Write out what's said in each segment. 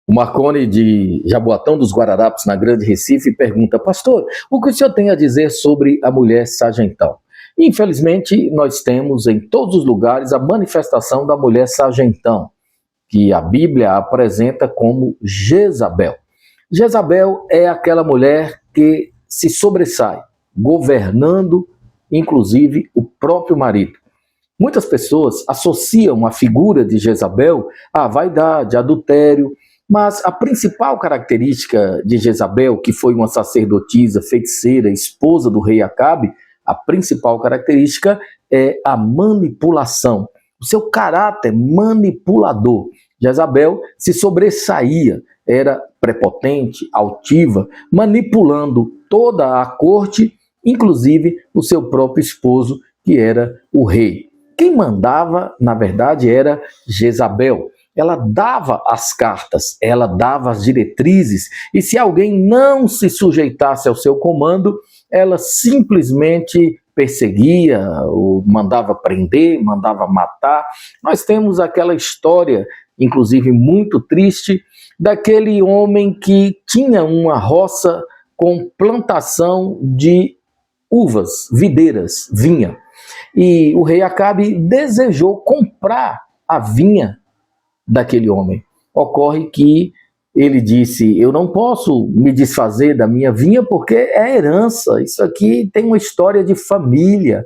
O Marconi de Jaboatão dos Guararapes, na Grande Recife, pergunta: pastor, o que o senhor tem a dizer sobre a mulher sargentão? Infelizmente, nós temos em todos os lugares a manifestação da mulher sargentão, que a Bíblia apresenta como Jezabel. Jezabel é aquela mulher que se sobressai, governando, inclusive, o próprio marido. Muitas pessoas associam a figura de Jezabel à vaidade, adultério, mas a principal característica de Jezabel, que foi uma sacerdotisa, feiticeira, esposa do rei Acabe, a principal característica é a manipulação, o seu caráter manipulador. Jezabel se sobressaía, era prepotente, altiva, manipulando toda a corte, inclusive o seu próprio esposo, que era o rei. Quem mandava, na verdade, era Jezabel. Ela dava as cartas, ela dava as diretrizes, e se alguém não se sujeitasse ao seu comando, ela simplesmente perseguia, ou mandava prender, mandava matar. Nós temos aquela história, inclusive muito triste, daquele homem que tinha uma roça com plantação de uvas, videiras, vinha. E o rei Acabe desejou comprar a vinha daquele homem. Ocorre que ele disse: eu não posso me desfazer da minha vinha porque é herança, isso aqui tem uma história de família.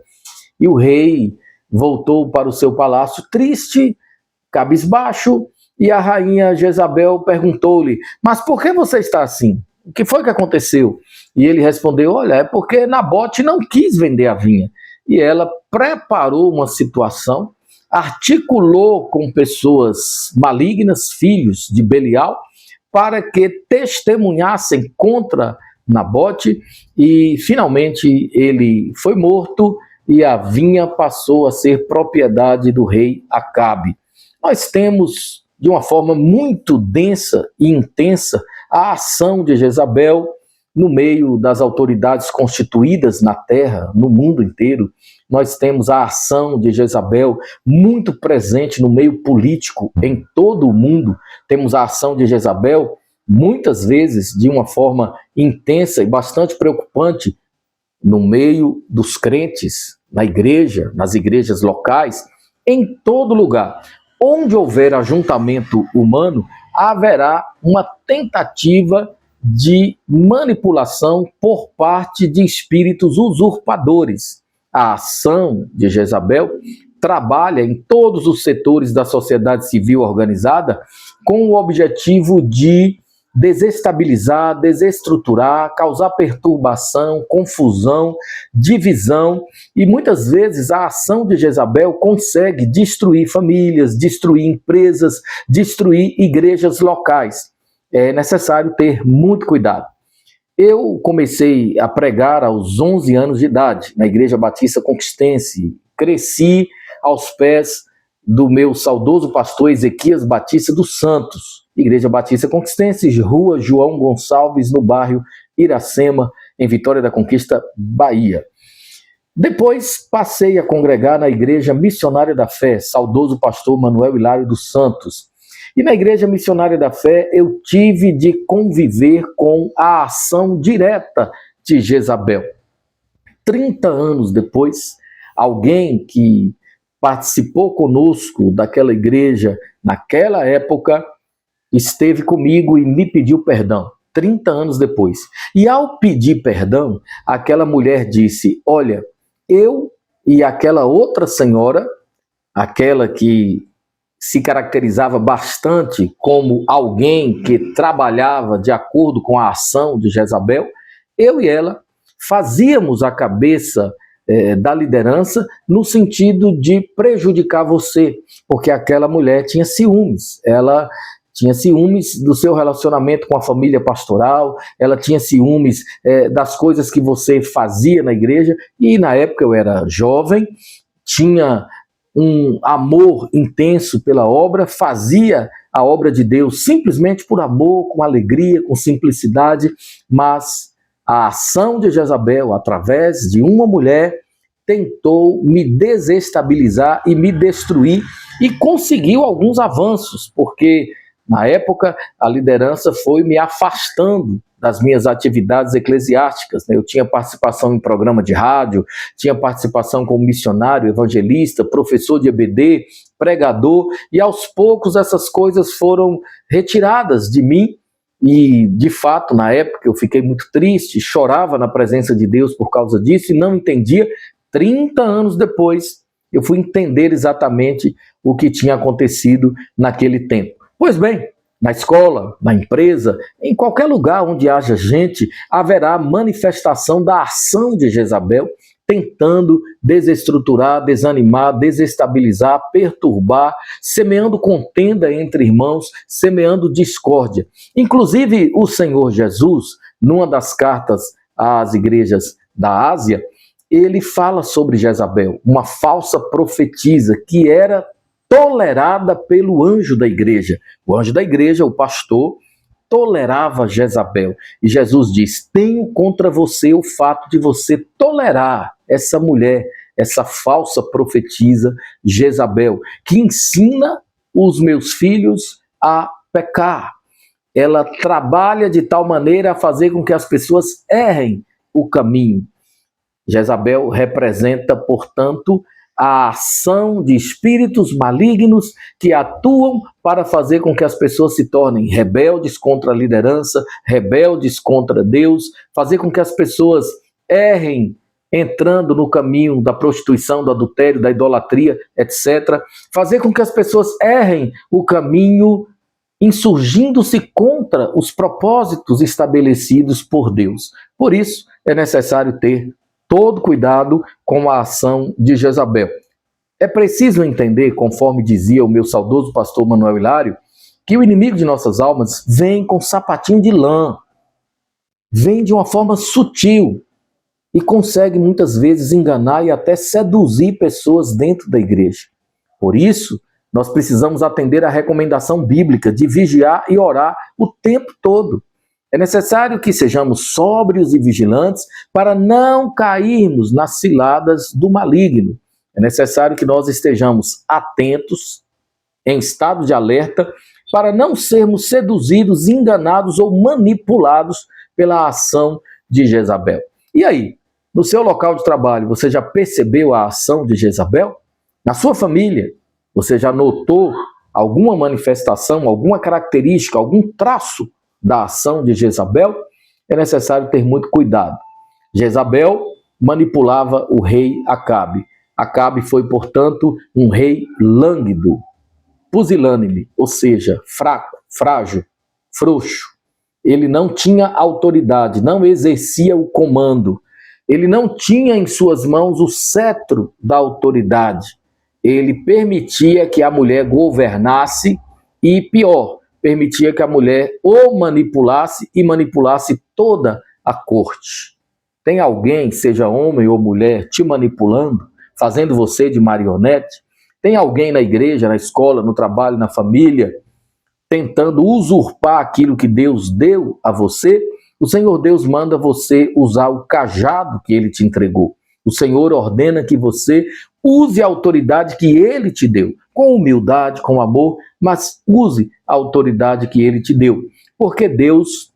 E o rei voltou para o seu palácio triste, cabisbaixo, e a rainha Jezabel perguntou-lhe: mas por que você está assim? O que foi que aconteceu? E ele respondeu: olha, é porque Nabote não quis vender a vinha. E ela preparou uma situação, articulou com pessoas malignas, filhos de Belial, para que testemunhassem contra Nabote, e finalmente ele foi morto e a vinha passou a ser propriedade do rei Acabe. Nós temos, de uma forma muito densa e intensa, a ação de Jezabel no meio das autoridades constituídas na terra, no mundo inteiro. Nós temos a ação de Jezabel muito presente no meio político em todo o mundo. Temos a ação de Jezabel, muitas vezes, de uma forma intensa e bastante preocupante, no meio dos crentes, na igreja, nas igrejas locais, em todo lugar. Onde houver ajuntamento humano, haverá uma tentativa de manipulação por parte de espíritos usurpadores. A ação de Jezabel trabalha em todos os setores da sociedade civil organizada com o objetivo de desestabilizar, desestruturar, causar perturbação, confusão, divisão, e muitas vezes a ação de Jezabel consegue destruir famílias, destruir empresas, destruir igrejas locais. É necessário ter muito cuidado. Eu comecei a pregar aos 11 anos de idade na Igreja Batista Conquistense. Cresci aos pés do meu saudoso pastor Ezequias Batista dos Santos. Igreja Batista Conquistense, Rua João Gonçalves, no bairro Iracema, em Vitória da Conquista, Bahia. Depois passei a congregar na Igreja Missionária da Fé, saudoso pastor Manuel Hilário dos Santos. E na Igreja Missionária da Fé eu tive de conviver com a ação direta de Jezabel. 30 anos depois, alguém que participou conosco daquela igreja naquela época esteve comigo e me pediu perdão. 30 anos depois. E ao pedir perdão, aquela mulher disse: olha, eu e aquela outra senhora, aquela que se caracterizava bastante como alguém que trabalhava de acordo com a ação de Jezabel, eu e ela fazíamos a cabeça da liderança no sentido de prejudicar você, porque aquela mulher tinha ciúmes, ela tinha ciúmes do seu relacionamento com a família pastoral, ela tinha ciúmes das coisas que você fazia na igreja, e na época eu era jovem, tinha um amor intenso pela obra, fazia a obra de Deus simplesmente por amor, com alegria, com simplicidade, mas a ação de Jezabel, através de uma mulher, tentou me desestabilizar e me destruir, e conseguiu alguns avanços, porque Na época, a liderança foi me afastando das minhas atividades eclesiásticas, né? Eu tinha participação em programa de rádio, tinha participação como missionário, evangelista, professor de EBD, pregador, e aos poucos essas coisas foram retiradas de mim. E, de fato, na época eu fiquei muito triste, chorava na presença de Deus por causa disso e não entendia. 30 anos depois, eu fui entender exatamente o que tinha acontecido naquele tempo. Pois bem, na escola, na empresa, em qualquer lugar onde haja gente, haverá manifestação da ação de Jezabel, tentando desestruturar, desanimar, desestabilizar, perturbar, semeando contenda entre irmãos, semeando discórdia. Inclusive, o Senhor Jesus, numa das cartas às igrejas da Ásia, ele fala sobre Jezabel, uma falsa profetisa que era tolerada pelo anjo da igreja. O anjo da igreja, o pastor, tolerava Jezabel. E Jesus diz: tenho contra você o fato de você tolerar essa mulher, essa falsa profetisa Jezabel, que ensina os meus filhos a pecar. Ela trabalha de tal maneira a fazer com que as pessoas errem o caminho. Jezabel representa, portanto, a ação de espíritos malignos que atuam para fazer com que as pessoas se tornem rebeldes contra a liderança, rebeldes contra Deus, fazer com que as pessoas errem entrando no caminho da prostituição, do adultério, da idolatria, etc. Fazer com que as pessoas errem o caminho insurgindo-se contra os propósitos estabelecidos por Deus. Por isso, é necessário ter todo cuidado com a ação de Jezabel. É preciso entender, conforme dizia o meu saudoso pastor Manuel Hilário, que o inimigo de nossas almas vem com sapatinho de lã, vem de uma forma sutil e consegue muitas vezes enganar e até seduzir pessoas dentro da igreja. Por isso, nós precisamos atender à recomendação bíblica de vigiar e orar o tempo todo. É necessário que sejamos sóbrios e vigilantes para não cairmos nas ciladas do maligno. É necessário que nós estejamos atentos, em estado de alerta, para não sermos seduzidos, enganados ou manipulados pela ação de Jezabel. E aí, no seu local de trabalho, você já percebeu a ação de Jezabel? Na sua família, você já notou alguma manifestação, alguma característica, algum traço da ação de Jezabel? É necessário ter muito cuidado. Jezabel manipulava o rei Acabe. Acabe foi, portanto, um rei lânguido, pusilânime, ou seja, fraco, frágil, frouxo. Ele não tinha autoridade, não exercia o comando. Ele não tinha em suas mãos o cetro da autoridade. Ele permitia que a mulher governasse e, pior, permitia que a mulher o manipulasse e manipulasse toda a corte. Tem alguém, seja homem ou mulher, te manipulando, fazendo você de marionete? Tem alguém na igreja, na escola, no trabalho, na família, tentando usurpar aquilo que Deus deu a você? O Senhor Deus manda você usar o cajado que Ele te entregou. O Senhor ordena que você use a autoridade que Ele te deu, com humildade, com amor, mas use a autoridade que Ele te deu, porque Deus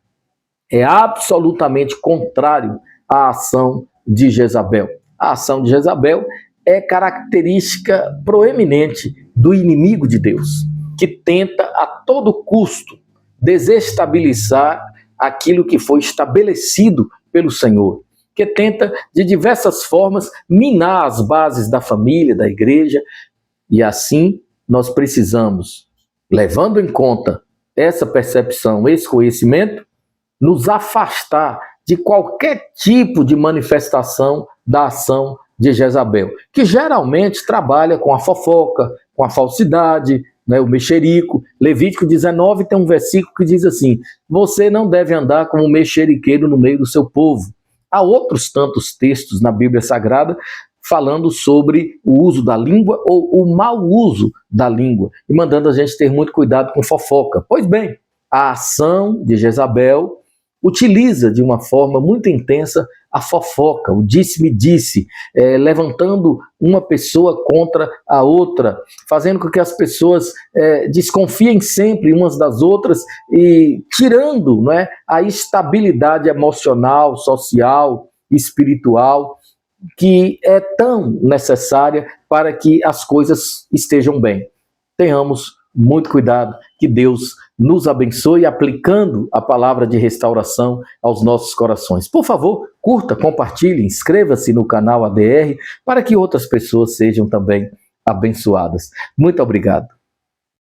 é absolutamente contrário à ação de Jezabel. A ação de Jezabel é característica proeminente do inimigo de Deus, que tenta a todo custo desestabilizar aquilo que foi estabelecido pelo Senhor, que tenta de diversas formas minar as bases da família, da igreja, e assim nós precisamos, levando em conta essa percepção, esse conhecimento, nos afastar de qualquer tipo de manifestação da ação de Jezabel, que geralmente trabalha com a fofoca, com a falsidade, né, o mexerico. Levítico 19 tem um versículo que diz assim: você não deve andar como um mexeriqueiro no meio do seu povo. Há outros tantos textos na Bíblia Sagrada falando sobre o uso da língua ou o mau uso da língua e mandando a gente ter muito cuidado com fofoca. Pois bem, a ação de Jezabel utiliza de uma forma muito intensa a fofoca, o disse-me-disse, levantando uma pessoa contra a outra, fazendo com que as pessoas desconfiem sempre umas das outras e tirando, não é, a estabilidade emocional, social, espiritual, que é tão necessária para que as coisas estejam bem. Tenhamos muito cuidado, que Deus nos abençoe aplicando a palavra de restauração aos nossos corações. Por favor, curta, compartilhe, inscreva-se no canal ADR para que outras pessoas sejam também abençoadas. Muito obrigado.